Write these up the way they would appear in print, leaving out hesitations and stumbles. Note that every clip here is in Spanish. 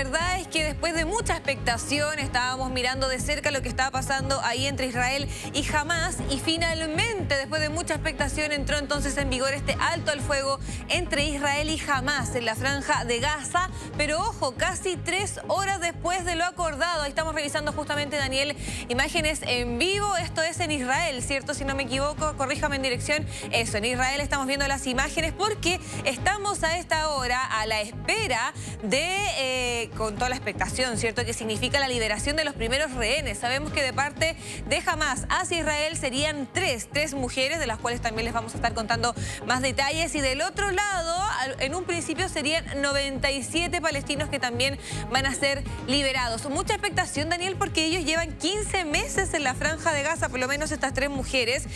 verdad es que después de mucha expectación estábamos mirando de cerca lo que estaba pasando ahí entre Israel y Hamás, y finalmente, después de mucha expectación, entró entonces en vigor este alto al fuego entre Israel y Hamás en la franja de Gaza, pero ojo, casi 3 horas después de lo acordado. Ahí estamos revisando justamente, Daniel, imágenes en vivo. Esto es en Israel, ¿cierto? Si no me equivoco, corríjame en dirección. Eso, en Israel estamos viendo las imágenes porque estamos a esta hora a la espera de, con toda la expectación, ¿cierto?, que significa la liberación de los primeros rehenes. Sabemos que de parte de Hamás hacia Israel serían tres mujeres, de las cuales también les vamos a estar contando más detalles. Y del otro lado, en un principio serían 97 palestinos que también van a ser liberados. Mucha expectación, Daniel, porque ellos llevan 15 meses en la franja de Gaza, por lo menos estas 3 mujeres.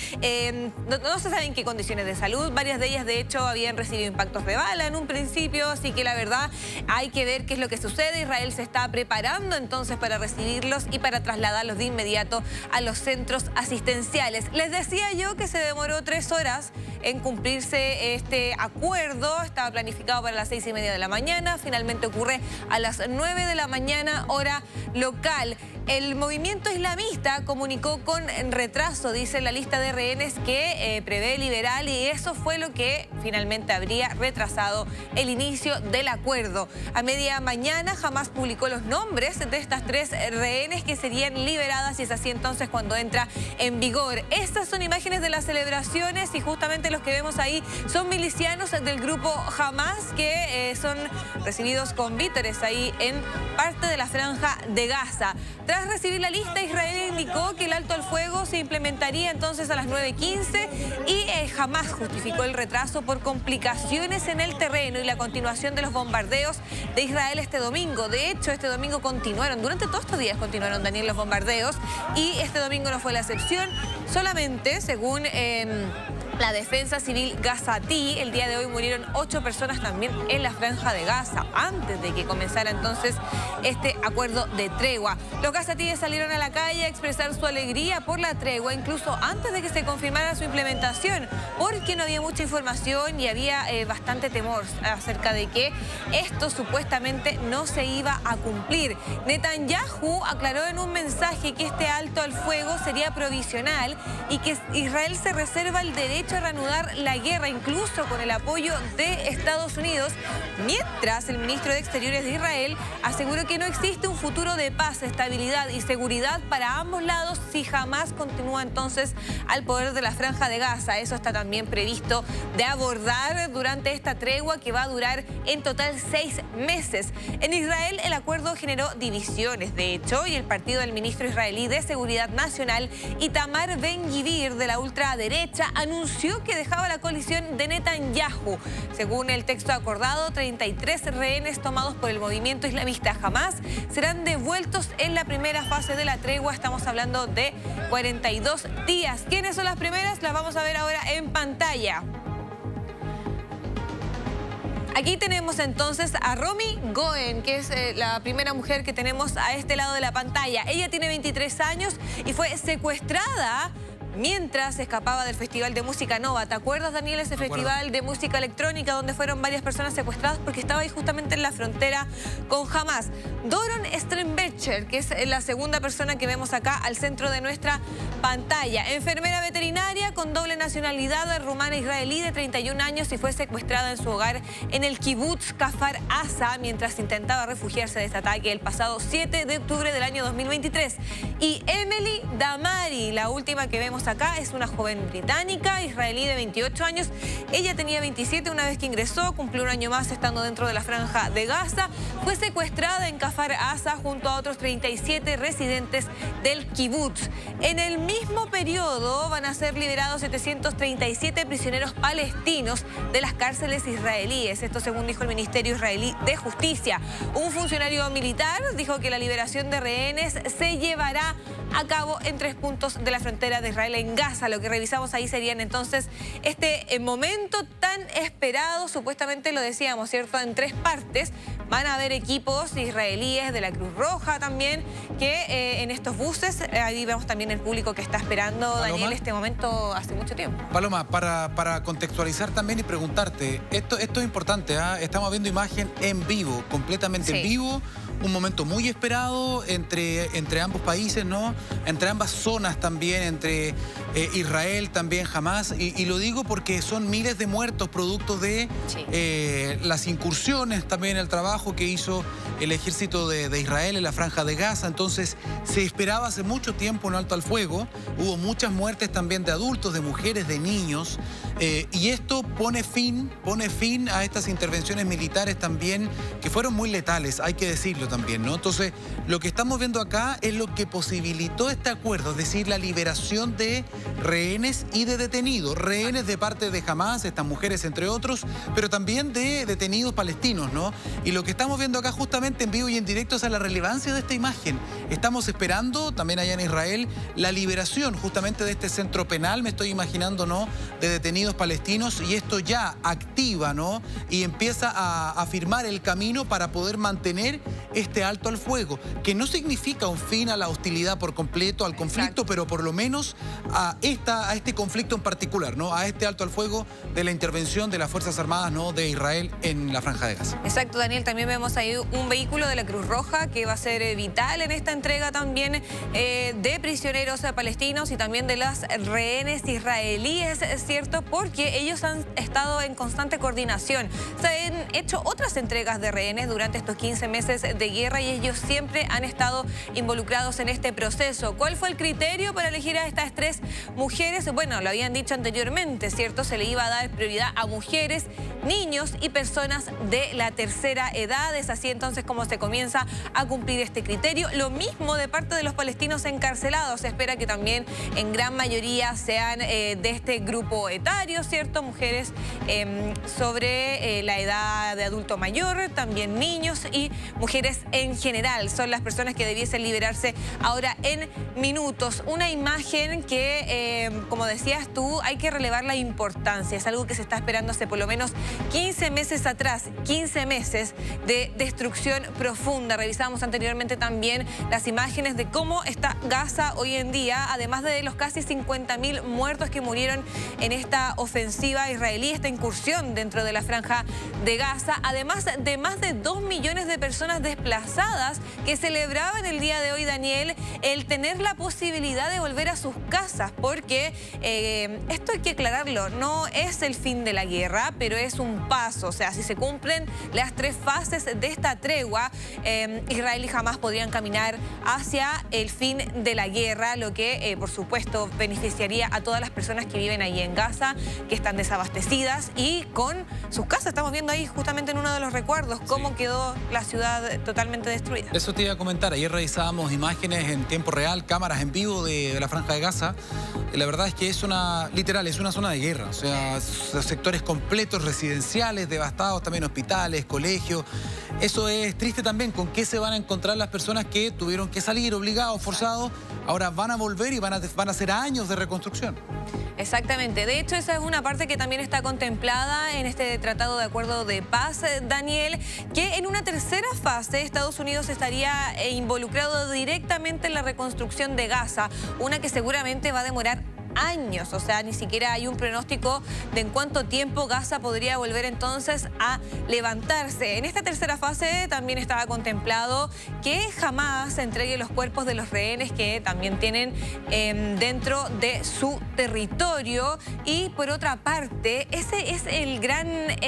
No se sabe en qué condiciones de salud. Varias de ellas, de hecho, habían recibido impactos de bala en un principio, así que la verdad hay que ver qué es lo que sucede. Israel se está preparando entonces para recibirlos y para trasladarlos de inmediato a los centros asistenciales. Les decía yo que se demoró 3 horas en cumplirse este acuerdo. Estaba planificado para las 6:30 de la mañana. Finalmente ocurre a las 9 de la mañana, hora local. El movimiento islamista comunicó con retraso, dice la lista de rehenes que prevé liberar, y eso fue lo que finalmente habría retrasado el inicio del acuerdo. A media mañana Hamás publicó los nombres de estas 3 rehenes que serían liberadas, y es así entonces cuando entra en vigor. Estas son imágenes de las celebraciones, y justamente los que vemos ahí son milicianos del grupo Hamás que son recibidos con vítores ahí en parte de la franja de Gaza. Tras recibir la lista, Israel indicó que el alto al fuego se implementaría entonces a las 9:15 y Hamás justificó el retraso por complicaciones en el terreno y la continuación de los bombardeos de Israel este domingo. De hecho, este domingo continuaron, durante todos estos días continuaron, Daniel, los bombardeos, y este domingo no fue la excepción. Solamente, según la defensa civil gazatí, el día de hoy murieron 8 personas también en la franja de Gaza, antes de que comenzara entonces este acuerdo de tregua. Los gazatíes salieron a la calle a expresar su alegría por la tregua, incluso antes de que se confirmara su implementación, porque no había mucha información y había bastante temor acerca de que esto supuestamente no se iba a cumplir. Netanyahu aclaró en un mensaje que este alto al fuego sería provisional y que Israel se reserva el derecho a reanudar la guerra, incluso con el apoyo de Estados Unidos, mientras el ministro de Exteriores de Israel aseguró que no existe un futuro de paz, estabilidad y seguridad para ambos lados si Hamás continúa entonces al poder de la franja de Gaza. Eso está también previsto de abordar durante esta tregua, que va a durar en total 6 meses. En Israel el acuerdo generó divisiones, de hecho, y el partido del ministro israelí de Seguridad Nacional, Itamar Ben-Gvir, de la ultraderecha, anunció que dejaba la coalición de Netanyahu. Según el texto acordado, 33 rehenes tomados por el movimiento islamista Hamás serán devueltos en la primera fase de la tregua. Estamos hablando de 42 días. ¿Quiénes son las primeras? Las vamos a ver ahora en pantalla. Aquí tenemos entonces a Romi Goen, que es la primera mujer que tenemos a este lado de la pantalla. Ella tiene 23 años y fue secuestrada mientras escapaba del Festival de Música Nova. ¿Te acuerdas, Daniel, ese festival de música electrónica donde fueron varias personas secuestradas porque estaba ahí justamente en la frontera con Hamás? Doron Strenberger, que es la segunda persona que vemos acá al centro de nuestra pantalla. Enfermera veterinaria con doble nacionalidad rumana israelí de 31 años y fue secuestrada en su hogar en el kibutz Kfar Aza mientras intentaba refugiarse de este ataque el pasado 7 de octubre del año 2023. Y Emily Damari, la última que vemos acá, es una joven británica, israelí de 28 años. Ella tenía 27 una vez que ingresó, cumplió un año más estando dentro de la franja de Gaza. Fue secuestrada en Kfar Aza junto a otros 37 residentes del kibutz. En el mismo periodo van a ser liberados 737 prisioneros palestinos de las cárceles israelíes. Esto según dijo el Ministerio Israelí de Justicia. Un funcionario militar dijo que la liberación de rehenes se llevará a cabo en 3 puntos de la frontera de Israel en Gaza. Lo que revisamos ahí serían entonces este momento tan esperado, supuestamente lo decíamos, ¿cierto?, en 3 partes. Van a haber equipos israelíes de la Cruz Roja también, que en estos buses, ahí vemos también el público que está esperando, Paloma, Daniel, este momento hace mucho tiempo. Paloma, para contextualizar también y preguntarte, esto es importante, ¿ah? Estamos viendo imagen en vivo, completamente en vivo, un momento muy esperado entre ambos países, ¿no? Entre ambas zonas también, entre Israel también, Hamás. Y lo digo porque son miles de muertos producto de las incursiones, también el trabajo que hizo el ejército de Israel en la Franja de Gaza. Entonces se esperaba hace mucho tiempo un alto al fuego. Hubo muchas muertes también de adultos, de mujeres, de niños. Y esto pone fin a estas intervenciones militares también que fueron muy letales, hay que decirlo también, ¿no? Entonces, lo que estamos viendo acá es lo que posibilitó este acuerdo, es decir, la liberación de rehenes y de detenidos. Rehenes de parte de Hamás, estas mujeres entre otros, pero también de detenidos palestinos, ¿no? Y lo que estamos viendo acá justamente en vivo y en directo es la relevancia de esta imagen. Estamos esperando, también allá en Israel, la liberación justamente de este centro penal, me estoy imaginando, ¿no?, de detenidos palestinos, y esto ya activa, ¿no?, y empieza a firmar el camino para poder mantener este alto al fuego, que no significa un fin a la hostilidad por completo, al conflicto, pero por lo menos a este conflicto en particular, ¿no?, a este alto al fuego de la intervención de las Fuerzas Armadas, ¿no?, de Israel en la Franja de Gaza. Exacto, Daniel, también vemos ahí un vehículo de la Cruz Roja que va a ser vital en esta entrega también de prisioneros palestinos y también de las rehenes israelíes, es cierto, porque ellos han estado en constante coordinación. Se han hecho otras entregas de rehenes durante estos 15 meses de guerra y ellos siempre han estado involucrados en este proceso. ¿Cuál fue el criterio para elegir a estas 3 mujeres? Bueno, lo habían dicho anteriormente, ¿cierto? Se le iba a dar prioridad a mujeres, niños y personas de la tercera edad. Es así entonces como se comienza a cumplir este criterio. Lo mismo de parte de los palestinos encarcelados. Se espera que también en gran mayoría sean de este grupo etario, ¿cierto? Mujeres sobre la edad de adulto mayor, también niños y mujeres en general. Son las personas que debiesen liberarse ahora en minutos. Una imagen que, como decías tú, hay que relevar la importancia. Es algo que se está esperando hace por lo menos 15 meses atrás, 15 meses de destrucción profunda. Revisamos anteriormente también las imágenes de cómo está Gaza hoy en día, además de los casi 50.000 muertos que murieron en esta ofensiva israelí, esta incursión dentro de la Franja de Gaza, además de más de 2 millones de personas desplazadas que celebraban el día de hoy, Daniel, el tener la posibilidad de volver a sus casas, porque esto hay que aclararlo, no es el fin de la guerra, pero es un paso. O sea, si se cumplen las 3 fases de esta tregua, Israel y Hamás podrían caminar hacia el fin de la guerra, lo que, por supuesto, beneficiaría a todas las personas que viven ahí en Gaza, que están desabastecidas y con sus casas. Estamos viendo ahí justamente en uno de los recuerdos cómo quedó la ciudad totalmente destruida. Eso te iba a comentar. Ayer revisábamos imágenes en tiempo real, cámaras en vivo de la Franja de Gaza. Y la verdad es que es literal, es una zona de guerra. O sea, sectores completos residenciales, devastados, también hospitales, colegios. Eso es triste también. ¿Con qué se van a encontrar las personas que tuvieron que salir obligados, forzados? Ahora van a volver y van a hacer años de reconstrucción. Exactamente. De hecho, esa es una parte que también está contemplada en este tratado de acuerdo de paz, Daniel, que en una tercera fase Estados Unidos estaría involucrado directamente en la reconstrucción de Gaza, una que seguramente va a demorar años. O sea, ni siquiera hay un pronóstico de en cuánto tiempo Gaza podría volver entonces a levantarse. En esta tercera fase también estaba contemplado que Hamás entregue los cuerpos de los rehenes que también tienen dentro de su territorio. Y por otra parte, ese es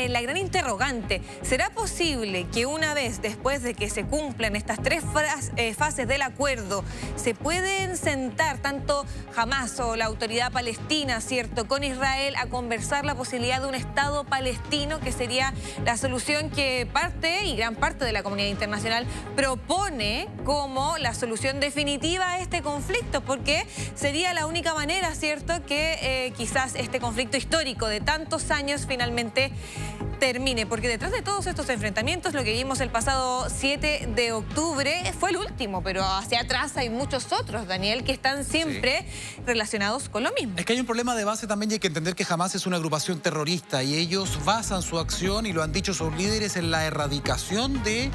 la gran interrogante. ¿Será posible que una vez después de que se cumplan estas 3 fases del acuerdo, se pueden sentar tanto Hamás o la autoridad palestina, ¿cierto?, con Israel a conversar la posibilidad de un Estado palestino, que sería la solución que gran parte de la comunidad internacional propone como la solución definitiva a este conflicto? Porque sería la única manera, ¿cierto?, que quizás este conflicto histórico de tantos años finalmente termine, porque detrás de todos estos enfrentamientos, lo que vimos el pasado 7 de octubre fue el último, pero hacia atrás hay muchos otros, Daniel, que están siempre relacionados con lo mismo. Es que hay un problema de base también y hay que entender que Hamás es una agrupación terrorista y ellos basan su acción, y lo han dicho sus líderes, en la erradicación de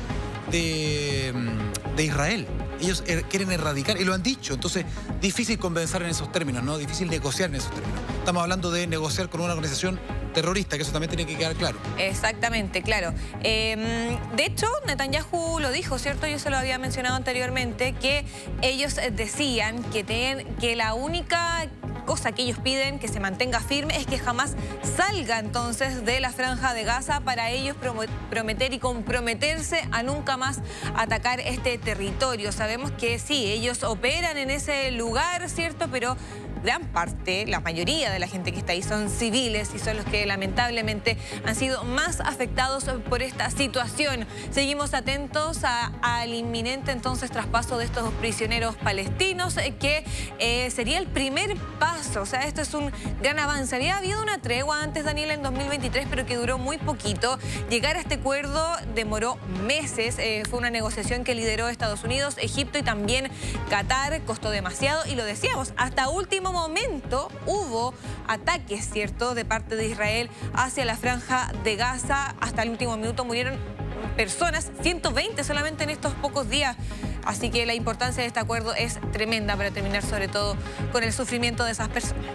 Israel. Ellos quieren erradicar, y lo han dicho. Entonces, difícil conversar en esos términos, ¿no? Difícil negociar en esos términos. Estamos hablando de negociar con una organización terrorista, que eso también tiene que quedar claro. Exactamente, claro. De hecho, Netanyahu lo dijo, ¿cierto? Yo se lo había mencionado anteriormente, que ellos decían que la única cosa que ellos piden que se mantenga firme es que jamás salga entonces de la franja de Gaza para ellos prometer y comprometerse a nunca más atacar este territorio. Sabemos que sí, ellos operan en ese lugar, ¿cierto? Pero gran parte, la mayoría de la gente que está ahí son civiles y son los que lamentablemente han sido más afectados por esta situación. Seguimos atentos al inminente entonces traspaso de estos prisioneros palestinos, que sería el primer paso. O sea, esto es un gran avance. Había habido una tregua antes, Daniela, en 2023, pero que duró muy poquito. Llegar a este acuerdo demoró meses. Fue una negociación que lideró Estados Unidos, Egipto y también Qatar. Costó demasiado y lo decíamos, hasta último momento hubo ataques, ¿cierto?, de parte de Israel hacia la franja de Gaza. Hasta el último minuto murieron personas, 120 solamente en estos pocos días. Así que la importancia de este acuerdo es tremenda para terminar sobre todo con el sufrimiento de esas personas.